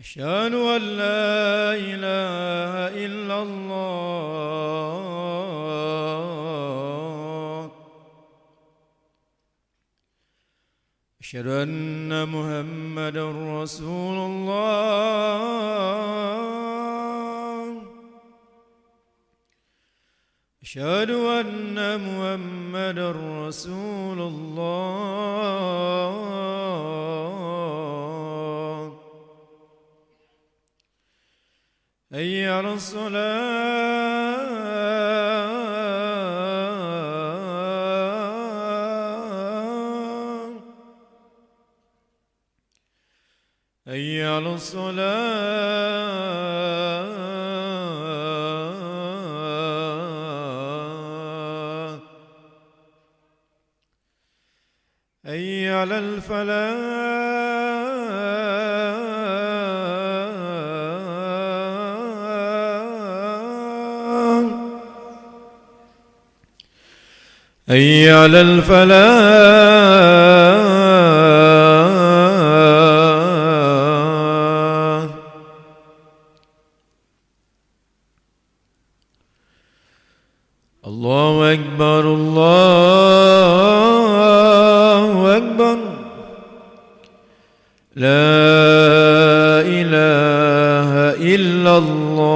أشهد أن لا إله إلا الله. أشهد أن محمدا رسول الله. أشهد أن محمدا رسول الله. حي على الصلاة. حي على الصلاة. حي على الفلاح. حي على الفلاح. الله أكبر الله أكبر. لا إله إلا الله.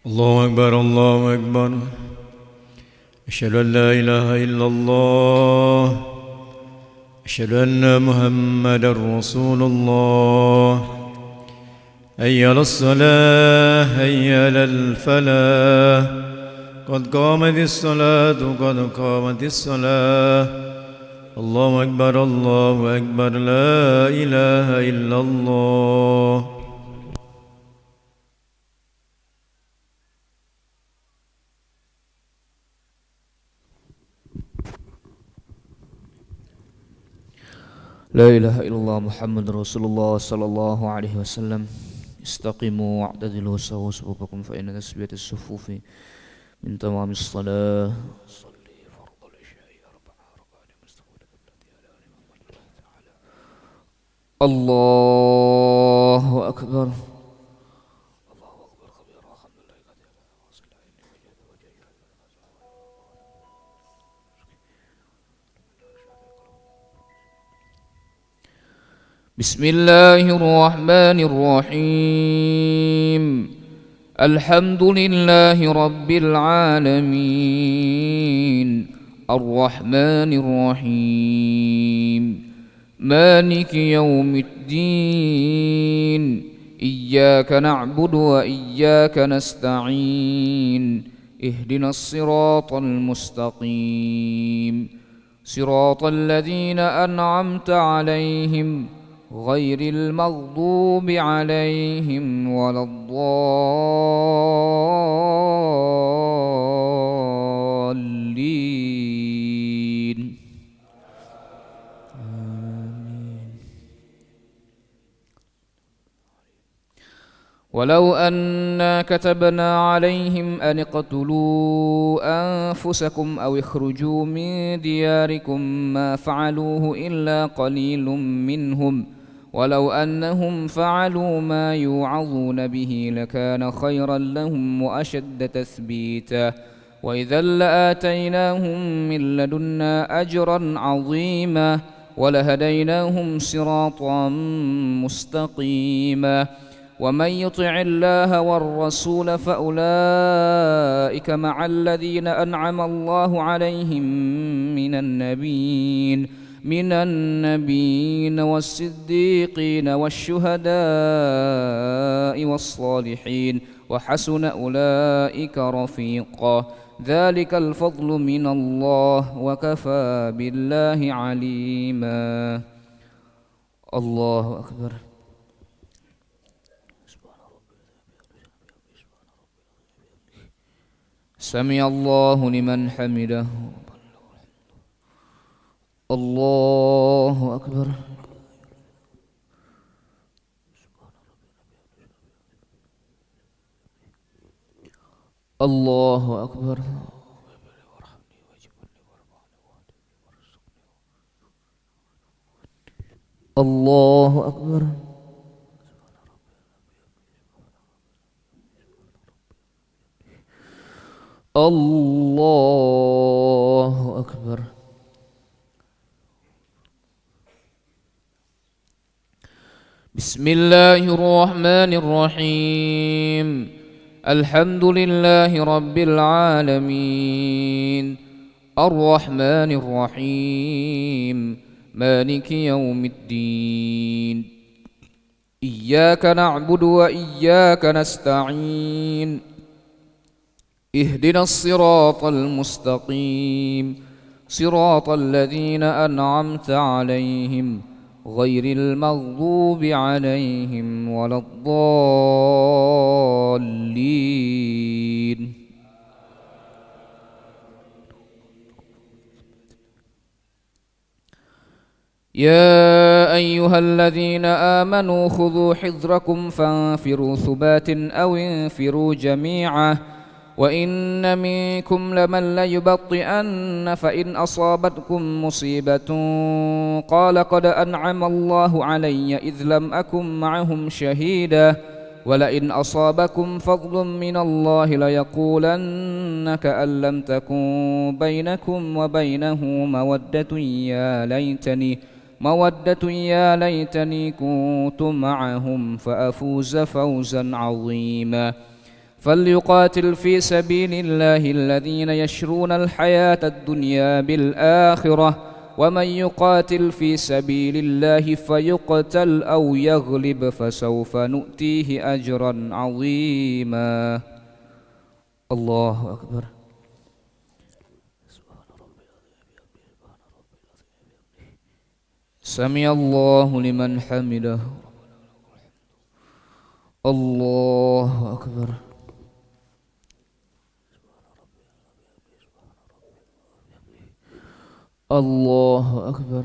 الله أكبر الله أكبر. أشهد أن لا إله إلا الله. أشهد أن محمدا رسول الله. حي على الصلاة حي على الفلاح. قد قامت الصلاة قد قامت الصلاة. الله أكبر الله أكبر. لا إله إلا الله. لا إله إلا الله محمد رسول الله صلى الله عليه وسلم. استقيموا واعتدلوا سووا صفوفكم فإن تسوية الصفوف من تمام الصلاة. صلي فرض العشاء 4 ركعات مستقبل قبلة الله أكبر. بسم الله الرحمن الرحيم. الحمد لله رب العالمين الرحمن الرحيم مالك يوم الدين. إياك نعبد وإياك نستعين. اهدنا الصراط المستقيم صراط الذين أنعمت عليهم غير المغضوب عليهم ولا الضالين. ولو أنا كتبنا عليهم أن اقتلوا أنفسكم أو اخرجوا من دياركم ما فعلوه إلا قليل منهم ولو أنهم فعلوا ما يوعظون به لكان خيرا لهم وأشد تثبيتا وإذا لآتيناهم من لدنا أجرا عظيما ولهديناهم صراطا مستقيما. ومن يطع الله والرسول فأولئك مع الذين أنعم الله عليهم من النبيين والصديقين والشهداء والصالحين وحسن أولئك رفيقا. ذلك الفضل من الله وكفى بالله عليما. الله أكبر. سمع الله لمن حمده. الله أكبر. الله أكبر. الله أكبر. الله أكبر. بسم الله الرحمن الرحيم. الحمد لله رب العالمين الرحمن الرحيم مالك يوم الدين. إياك نعبد وإياك نستعين. اهدنا الصراط المستقيم صراط الذين أنعمت عليهم غير المغضوب عليهم ولا الضالين. يا أيها الذين آمنوا خذوا حذركم فانفروا ثبات أو انفروا جميعا وإن منكم لمن ليبطئن فإن أصابتكم مصيبة قال قد أنعم الله علي إذ لم أكن معهم شهيدا ولئن أصابكم فضل من الله ليقولن كأن لم تكن بينكم وبينه مودة يا ليتني كنت معهم فأفوز فوزا عظيما. فليقاتل في سبيل الله الذين يشرون الحياة الدنيا بالآخرة ومن يقاتل في سبيل الله فيقتل أو يغلب فسوف نؤتيه أجرا عظيما. الله أكبر. سمع الله لمن حمده. الله أكبر. الله أكبر.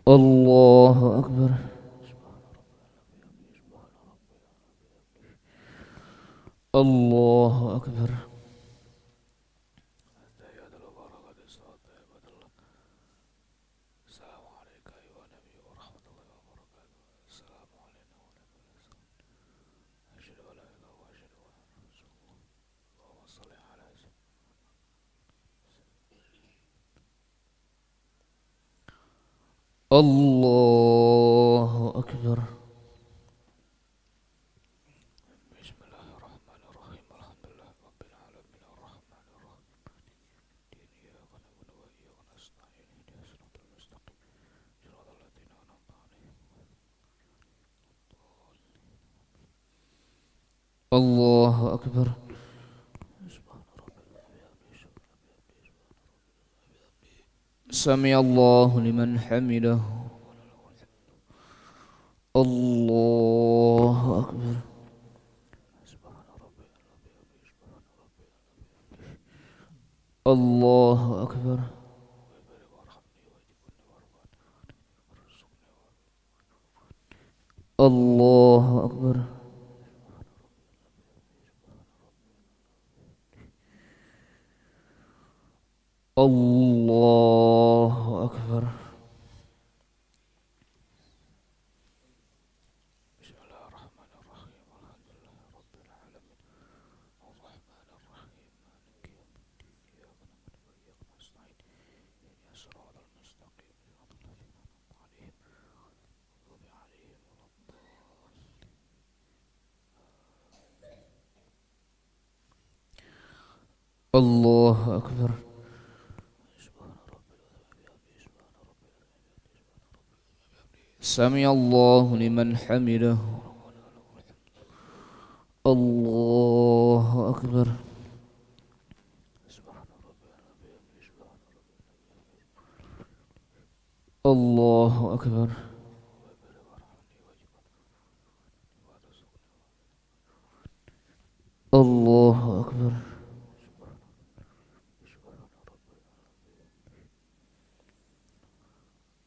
الله أكبر. الله أكبر. الله أكبر. بسم الله الرحمن الرحيم. الحمد لله رب العالمين الرحمن الرحيم إياك نعبد وإياك نستعين اهدنا الصراط المستقيم صراط الذين أنعمت عليهم. الله أكبر. سمع الله لمن حمده. الله أكبر. الله أكبر. الله أكبر. الله أكبر. بسم الله الرحمن الرحيم. الحمد لله رب العالمين الرحمن الرحيم مالك يوم الدين إياك نعبد وإياك نستعين اهدنا الصراط المستقيم صراط الذين أنعمت عليهم غير المغضوب عليهم ولا الضالين. الله أكبر. سمع الله لمن حمده. الله أكبر. الله أكبر. الله أكبر.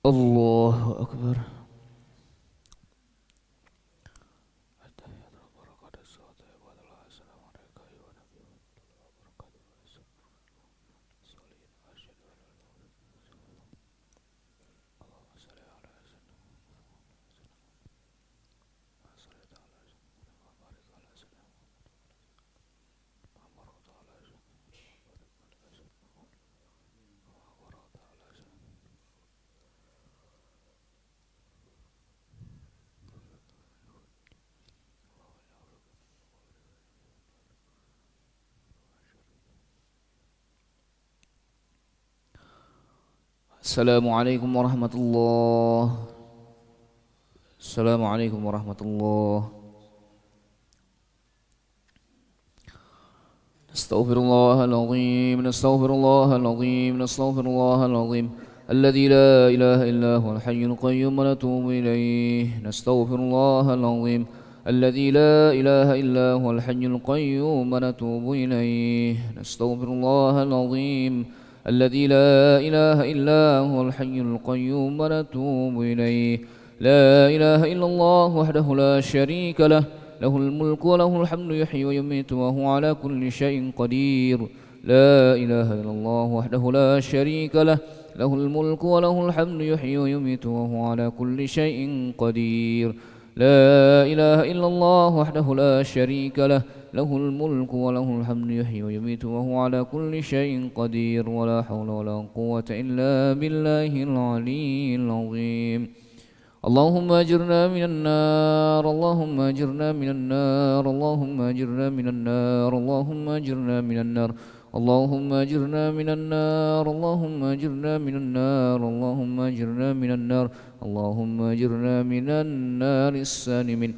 الله أكبر. السلام عليكم ورحمة الله. السلام عليكم ورحمة الله. نستغفر الله العظيم. نستغفر الله العظيم. نستغفر الله العظيم الذي لا إله إلا هو الحي القيوم ونتوب إليه. نستغفر الله العظيم الذي لا إله إلا هو الحي القيوم ونتوب إليه. نستغفر الله العظيم الذي لا إله إلا هو الحي القيوم ونتوب إليه. لا إله إلا الله وحده لا شريك له له الملك وله الحمد يحيي ويميت وهو على كل شيء قدير. لا إله إلا الله وحده لا شريك له له الملك وله الحمد يحيي ويميت وهو على كل شيء قدير. لا إله إلا الله وحده لا شريك له له الملك وله الحمد يحيي ويميت وهو على كل شيء قدير. ولا حول ولا قوة إلا بالله العلي العظيم. اللهم أجرنا من النار اللهم أجرنا من النار اللهم أجرنا من النار اللهم أجرنا من النار اللهم أجرنا من النار اللهم أجرنا من النار اللهم أجرنا من النار اللهم أجرنا من النار السالمين.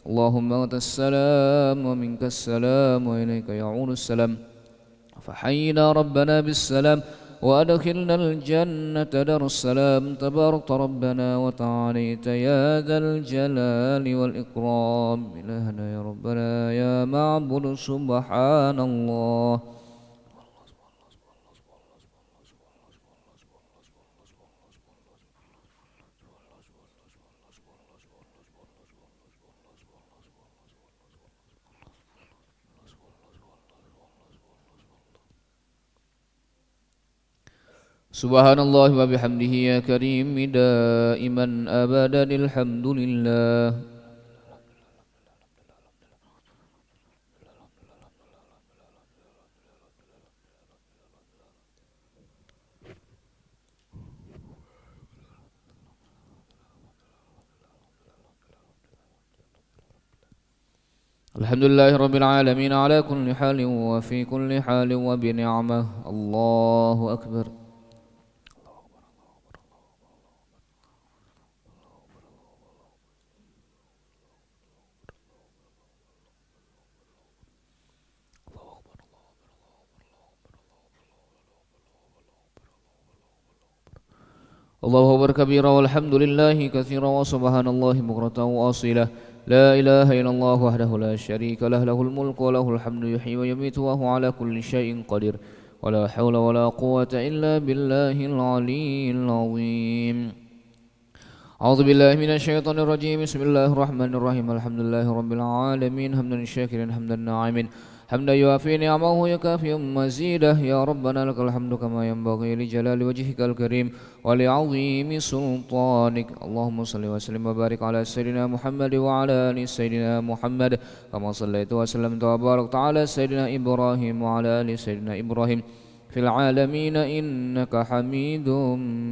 اللهم أنت السلام ومنك السلام وإليك يعود السلام، فحينا ربنا بالسلام وأدخلنا الجنة دار السلام. تبارك ربنا وتعاليت يا ذا الجلال والإكرام. إلهنا يا ربنا يا معبود سبحان الله. سبحان الله وبحمده يا كريم دائما أبدا الحمد لله. الحمد لله رب العالمين على كل حال وفي كل حال وبنعمة. الله أكبر. الله أكبر كبيرا والحمد لله كثيرا وسبحان الله بكرة وأصيلا. لا إله إلا الله وحده لا شريك له، له الملك وله الحمد يحيي ويميت وهو على كل شيء قدير. ولا حول ولا قوة إلا بالله العلي العظيم. أعوذ بالله من الشيطان الرجيم. بسم الله الرحمن الرحيم. الحمد لله رب العالمين حمدا شاكرا حمدا ناعما حمدا يوافي نعمه يكافئ مزيده. يا ربنا لك الحمد كما ينبغي لجلال وجهك الكريم ولعظيم سلطانك. اللهم صل وسلم وبارك على سيدنا محمد وعلى آل سيدنا محمد كما صليت وسلمت وباركت على سيدنا إبراهيم وعلى آل سيدنا إبراهيم في العالمين إنك حميد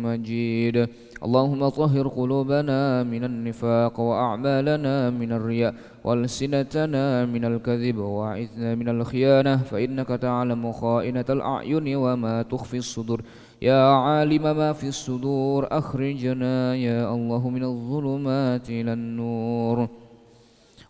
مجيد. اللهم طهر قلوبنا من النفاق وأعمالنا من الرياء وألسنتنا من الكذب وأعذنا من الخيانة، فإنك تعلم خائنة الأعين وما تخفي الصدور. يا عالم ما في الصدور أخرجنا يا الله من الظلمات إلى النور.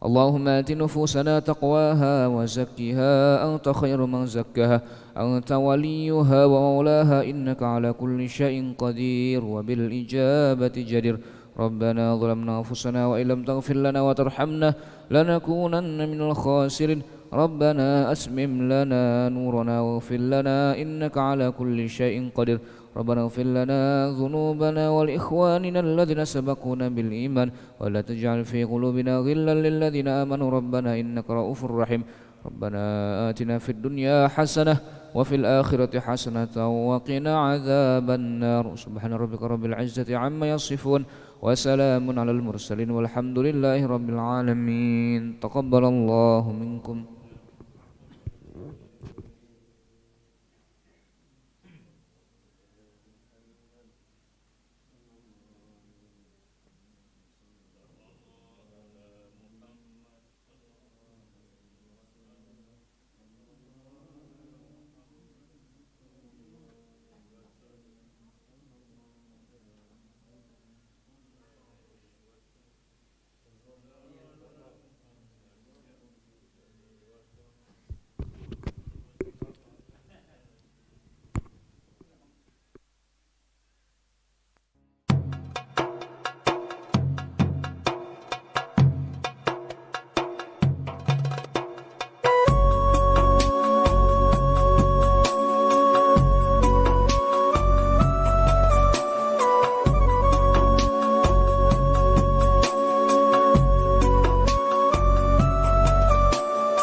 اللهم آت نفوسنا تقواها وزكها أنت خير من زكاها أنت وليها ومولاها إنك على كل شيء قدير وبالإجابة جدير. ربنا ظلمنا أنفسنا وإن لم تغفر لنا وترحمنا لنكونن من الخاسرين. ربنا أسمم لنا نورنا واغفر لنا إنك على كل شيء قدير. ربنا اغفر لنا ذنوبنا ولإخواننا الذين سبقونا بالإيمان ولا تجعل في قلوبنا غلا للذين آمنوا ربنا إنك رؤوف رحيم. ربنا آتنا في الدنيا حسنة وفي الآخرة حسنة وقنا عذاب النار. سبحان ربك رب العزة عما يصفون وسلام على المرسلين والحمد لله رب العالمين. تقبل الله منكم.